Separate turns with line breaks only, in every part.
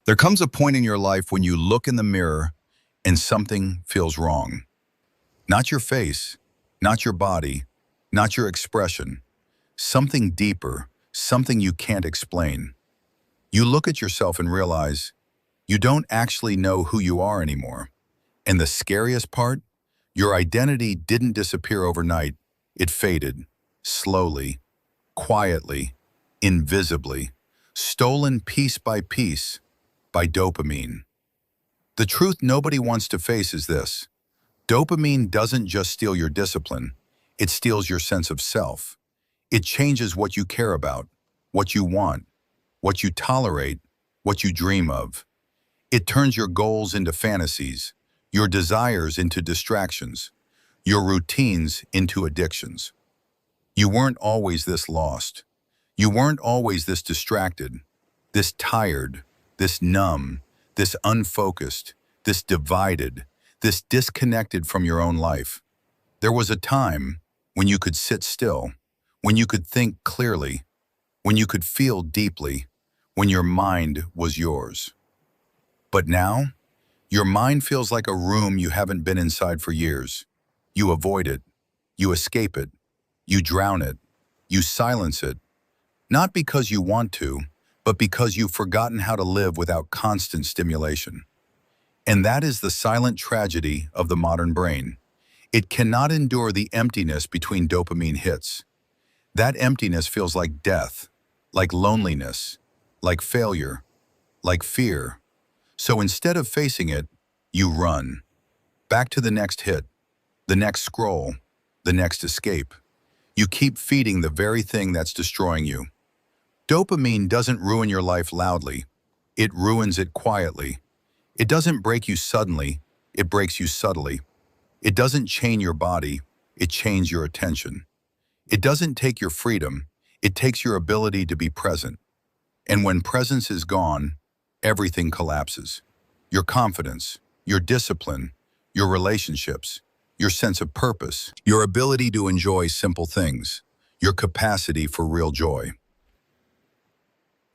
There comes a point in your life when you look in the mirror and something feels wrong. Not your face, not your body, not your expression. Something deeper, something you can't explain. You look at yourself and realize you don't actually know who you are anymore. And the scariest part, your identity didn't disappear overnight. It faded, slowly, quietly, invisibly, stolen piece by piece by dopamine. The truth nobody wants to face is this. Dopamine doesn't just steal your discipline, it steals your sense of self. It changes what you care about, what you want, what you tolerate, what you dream of. It turns your goals into fantasies, your desires into distractions, your routines into addictions. You weren't always this lost. You weren't always this distracted, this tired, this numb, this unfocused, this divided, this disconnected from your own life. There was a time when you could sit still, when you could think clearly, when you could feel deeply, when your mind was yours. But now, your mind feels like a room you haven't been inside for years. You avoid it, you escape it, you drown it, you silence it, not because you want to, but because you've forgotten how to live without constant stimulation. And that is the silent tragedy of the modern brain. It cannot endure the emptiness between dopamine hits. That emptiness feels like death, like loneliness, like failure, like fear. So instead of facing it, you run. Back to the next hit, the next scroll, the next escape. You keep feeding the very thing that's destroying you. Dopamine doesn't ruin your life loudly. It ruins it quietly. It doesn't break you suddenly, it breaks you subtly. It doesn't chain your body, it chains your attention. It doesn't take your freedom, it takes your ability to be present. And when presence is gone, everything collapses. Your confidence, your discipline, your relationships, your sense of purpose, your ability to enjoy simple things, your capacity for real joy.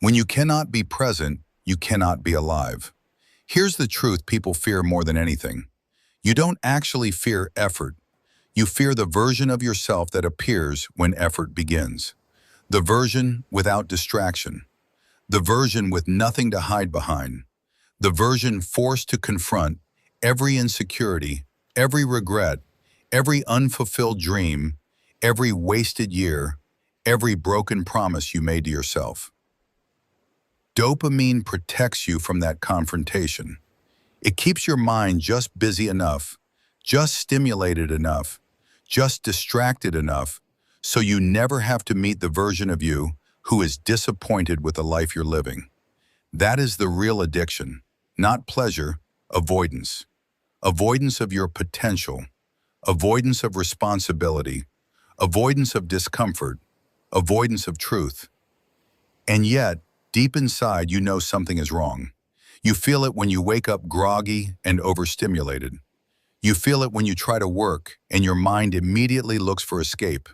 When you cannot be present, you cannot be alive. Here's the truth people fear more than anything. You don't actually fear effort. You fear the version of yourself that appears when effort begins. The version without distraction. The version with nothing to hide behind. The version forced to confront every insecurity, every regret, every unfulfilled dream, every wasted year, every broken promise you made to yourself. Dopamine protects you from that confrontation. It keeps your mind just busy enough, just stimulated enough, just distracted enough, so you never have to meet the version of you who is disappointed with the life you're living. That is the real addiction, not pleasure, avoidance. Avoidance of your potential, avoidance of responsibility, avoidance of discomfort, avoidance of truth. And yet, deep inside, you know something is wrong. You feel it when you wake up groggy and overstimulated. You feel it when you try to work and your mind immediately looks for escape.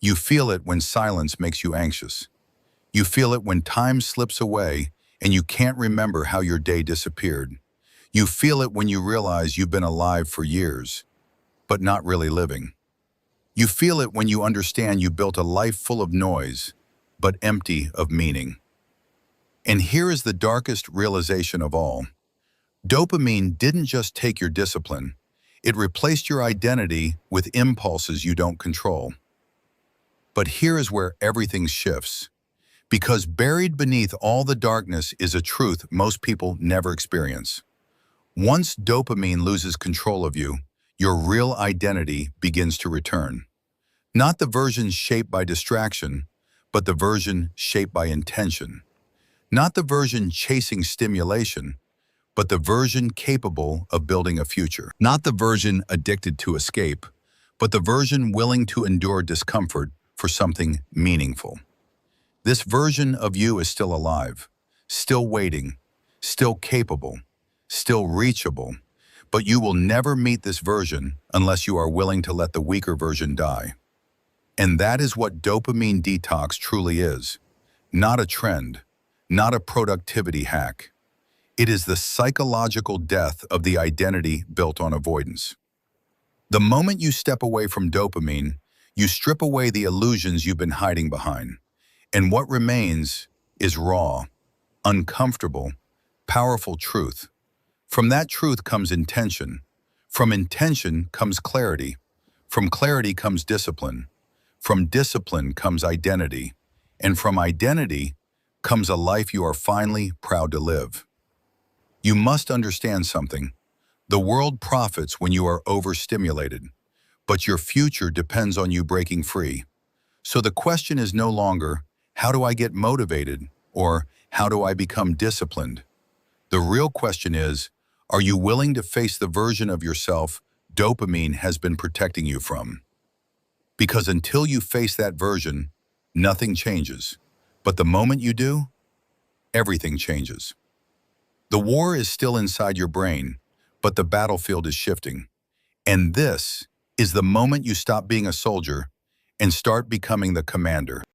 You feel it when silence makes you anxious. You feel it when time slips away and you can't remember how your day disappeared. You feel it when you realize you've been alive for years, but not really living. You feel it when you understand you built a life full of noise, but empty of meaning. And here is the darkest realization of all. Dopamine didn't just take your discipline, it replaced your identity with impulses you don't control. But here is where everything shifts. Because buried beneath all the darkness is a truth most people never experience. Once dopamine loses control of you, your real identity begins to return. Not the version shaped by distraction, but the version shaped by intention. Not the version chasing stimulation, but the version capable of building a future. Not the version addicted to escape, but the version willing to endure discomfort for something meaningful. This version of you is still alive, still waiting, still capable, still reachable, but you will never meet this version unless you are willing to let the weaker version die. And that is what dopamine detox truly is. Not a trend, not a productivity hack. It is the psychological death of the identity built on avoidance. The moment you step away from dopamine, you strip away the illusions you've been hiding behind. And what remains is raw, uncomfortable, powerful truth. From that truth comes intention. From intention comes clarity. From clarity comes discipline. From discipline comes identity. And from identity comes a life you are finally proud to live. You must understand something. The world profits when you are overstimulated, but your future depends on you breaking free. So the question is no longer, how do I get motivated? Or how do I become disciplined? The real question is, are you willing to face the version of yourself dopamine has been protecting you from? Because until you face that version, nothing changes. But the moment you do, everything changes. The war is still inside your brain, but the battlefield is shifting. And this is the moment you stop being a soldier and start becoming the commander.